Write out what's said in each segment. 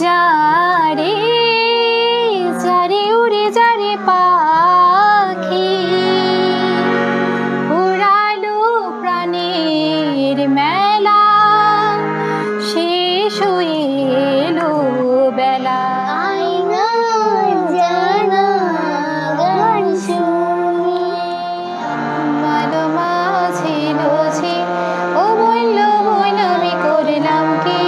যারে যারে উড়ে যারে পাখি উড়ালো প্রাণের মেলা শেষ হয়ে এলো বেলা আয়না জানা গান শুনি ভালো মাঝে লোছে ও বলল বইন আমি করলাম কি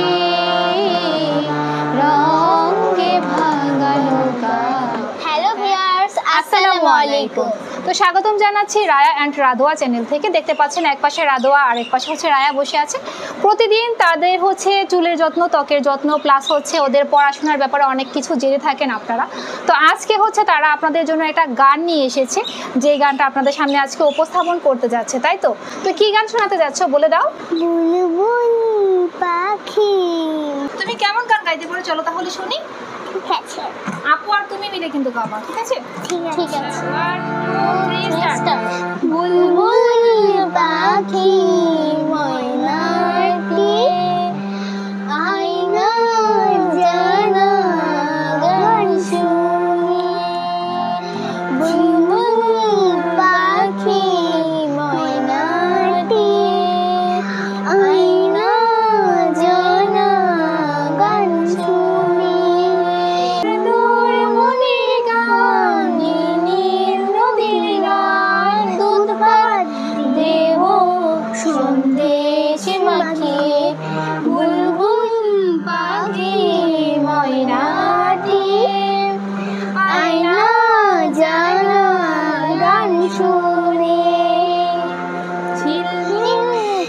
রঙে ভাঙালো গান। হ্যালো ভিউয়ার্স, আসসালামু আলাইকুম। তো স্বাগতম জানাচ্ছি রায়া অ্যান্ড রাধোয়া চ্যানেল থেকে। দেখতে পাচ্ছেন এক পাশে রাধোয়া আর এক পাশে হচ্ছে রায়া বসে আছে। প্রতিদিন তাদের হচ্ছে চুলের যত্ন, ত্বকের যত্ন, প্লাস হচ্ছে ওদের পড়াশোনার ব্যাপারে অনেক কিছু জেনে থাকেন আপনারা। তো আজকে হচ্ছে তারা আপনাদের জন্য একটা গান নিয়ে এসেছে, যে গানটা আপনাদের সামনে আজকে উপস্থাপন করতে যাচ্ছে, তাই তো? তো কি গান শোনাতে যাচ্ছ বলে দাও। বুলবুল পাখি। তুমি কেমন গান গাইতে পারো চলো তাহলে শুনি। ঠিক আছে, আপু আর তুমি মিলে কিন্তু গাবা, ঠিক আছে? ঠিক আছে। 1 2 3 স্টার্ট। বুলবুল পাখি ময়নাটি আয়না জানা গান শুনি বুলবুল পাখি ময়নাটি আয়না জানা গান শুনি তোর মনে গান নীল নদীর গান দুধ ভাত দেব সন্দেশ মাখিয়ে বুলবুল পাখি ময়নাটি আয়না জানা গান শুনে ঝিলমিল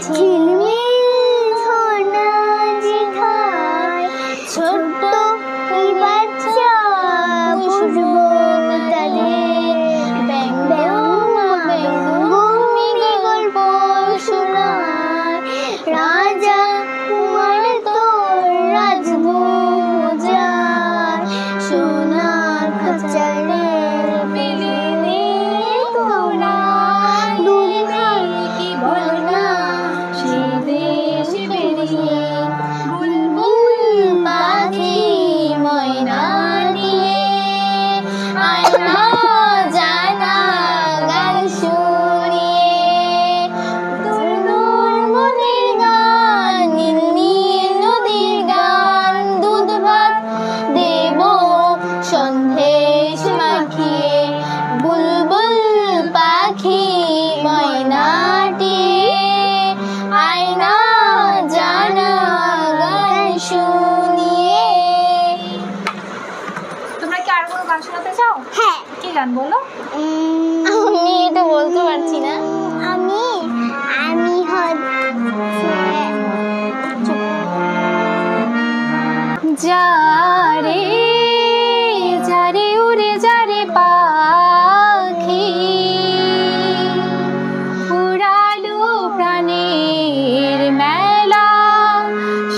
ঝিলমিল ঝর্ণা যেথায় ছোট্ট ওই বাচ্চা বুঝবো তাদের ব্যাং ব্যাং ব্যাঙ্গুমি গল্প শোনায় রাজা কুমার তোর রাজভোজার সোনার খাঁচারে পেলে তোরা দুনিয়া কি বল না সে দেশ বেরিয়ে বুলবুল পাখি ময়না নিয়ে আয়না জানা গান শুনিয়ে দূর দূর মনের গান নীল নীল নদীর গান দুধ ভাত দেব সন্দেশ মাখিয়ে বুলবুল পাখি ময়নাটি আয়না জানা গান শুনিয়ে। তোমরা কি আর কোনো গান শোনাতে চাও? হ্যাঁ, কি গান বলো? আমি এটা বলতে পারছি না। আমি হচ্ছে যারে যারে উড়ে যারে পাখি উড়ালো প্রাণের মেলা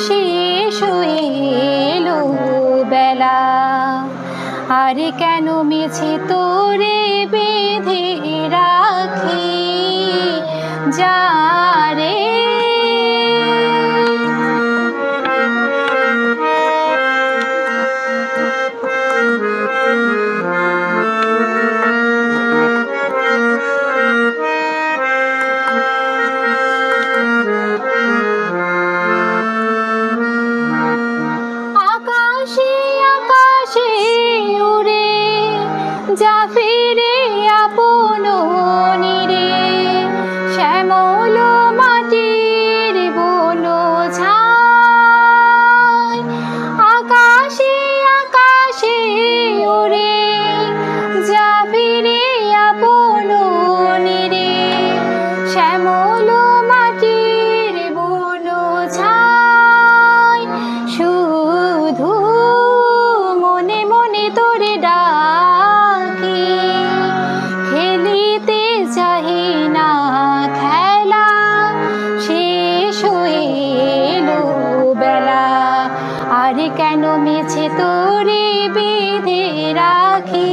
শেষ হয়ে এলো বেলা আর কেন মিছে তোরে বেঁধে রাখি যারে আকাশে আকাশে উড়ে যা ফিরে আপন নিরে শ্যামল মাটির বন ছায় আকাশে আকাশে উড়ে যা ফিরে আপন নিরে শ্যামল মাটির বন ছায় শুধু মনে মনে তোরে ডাকি খেলিতে চাহি না খেলা শেষ হয়ে এলো বেলা আর কেন মিছে তোরে বেঁধে রাখি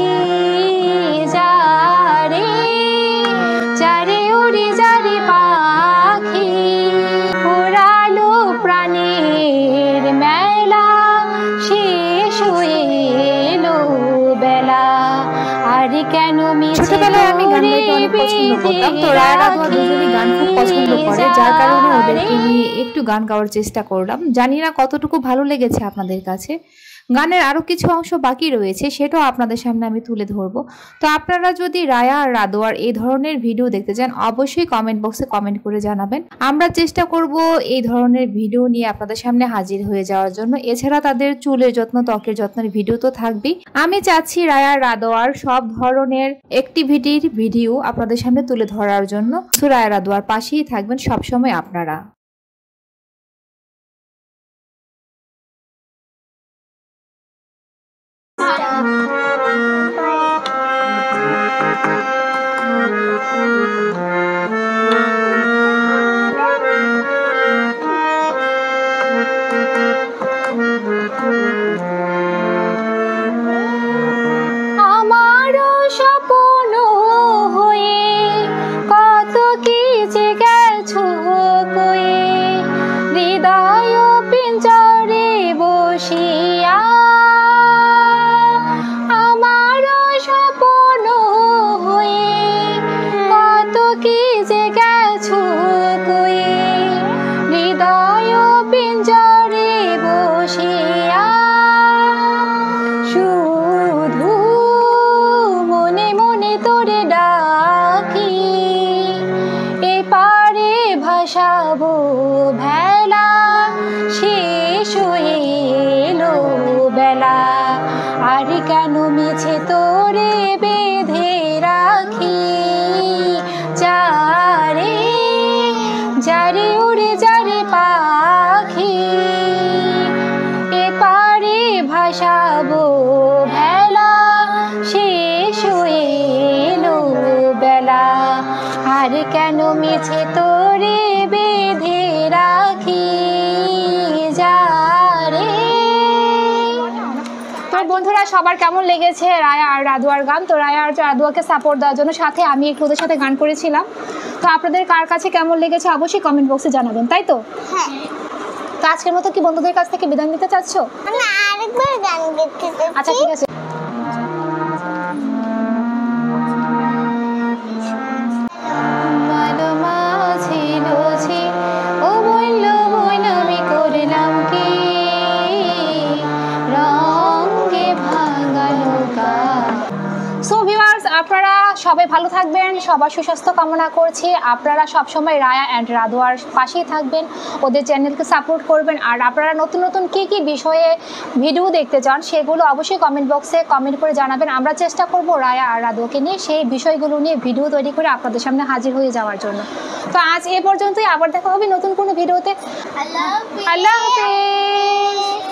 যারে যারে উড়ে যারে পাখি উড়ালো প্রাণের মেলা সে পছন্দ করতাম। তো রায়া রাধোয়া দুজনই গান খুব পছন্দ করে, যার কারণে ওদেরকে নিয়ে একটু গান গাওয়ার চেষ্টা করলাম। জানি না কতটুকু ভালো লেগেছে আপনাদের কাছে। গানের আরো কিছু অংশ বাকি রয়েছে, সেটাও আপনাদের সামনে আমি তুলে ধরবো। তো আপনারা যদি রায়া আর রাধোয়ার এই ধরনের ভিডিও দেখতে চান, অবশ্যই কমেন্ট বক্সে কমেন্ট করে জানাবেন। আমরা চেষ্টা করব এই ধরনের ভিডিও নিয়ে আপনাদের সামনে হাজির হয়ে যাওয়ার জন্য। এছাড়া তাদের চুলের যত্ন, ত্বকের যত্নের ভিডিও তো থাকবেই। আমি চাচ্ছি রায়া রাধোয়ার সব ধরনের অ্যাক্টিভিটির ভিডিও আপনাদের সামনে তুলে ধরার জন্য। তো রায়া রাধোয়ার পাশেই থাকবেন সবসময় আপনারা। আমারও স্বপ্ন হয়ে কত কি যে গেছো কয়ে, হৃদয় পিঞ্জরে বসিয়া। আমারও স্বপ্ন হয়ে কত কি যে গেছো কয়ে, হৃদয় পিঞ্জরে বসিয়া। শুধু মনে মনে তোরে ডাকি, এপারে ভাসাবো ভেলা, শেষ হয়ে এলো বেলা। আর কেন মিছে তোরে বেঁধে রাখি, যারে যারে উড়ে যারে পাখি, এপারে ভাসাবো ভেলা, শেষ হয়ে এলো বেলা। আর কেন মিছে তোরে বেঁধে রাখি, যারে। তো বন্ধুরা, সবার কেমন লেগেছে রায়া আর রাধোয়ার গান? তো রায়া আর রাধোয়াকে সাপোর্ট দেওয়ার জন্য সাথে আমি একটু ওদের সাথে গান করেছিলাম। তো আপনাদের কার কাছে কেমন লেগেছে অবশ্যই কমেন্ট বক্সে জানাবেন, তাই তো? হ্যাঁ। তো আজকের মতো কি বন্ধুদের কাছ থেকে বিদায় নিতে চাচ্ছ? আমি আরেকবার গান গাইতে চাচ্ছি। আচ্ছা, ঠিক আছে। সো ভিউয়ার্স, আপনারা সবাই ভালো থাকবেন, সবার সুস্বাস্থ্য কামনা করছি। আপনারা সবসময় রায়া অ্যান্ড রাধোয়ার পাশেই থাকবেন, ওদের চ্যানেলকে সাপোর্ট করবেন। আর আপনারা নতুন নতুন কী কী বিষয়ে ভিডিও দেখতে চান সেগুলো অবশ্যই কমেন্ট বক্সে কমেন্ট করে জানাবেন। আমরা চেষ্টা করব রায়া আর রাধোয়াকে নিয়ে সেই বিষয়গুলো নিয়ে ভিডিও তৈরি করে আপনাদের সামনে হাজির হয়ে যাওয়ার জন্য। তো আজ এ পর্যন্তই, আবার দেখা হবে নতুন কোনো ভিডিওতে। আল্লাহ হাফেজ। আল্লাহ হাফেজ।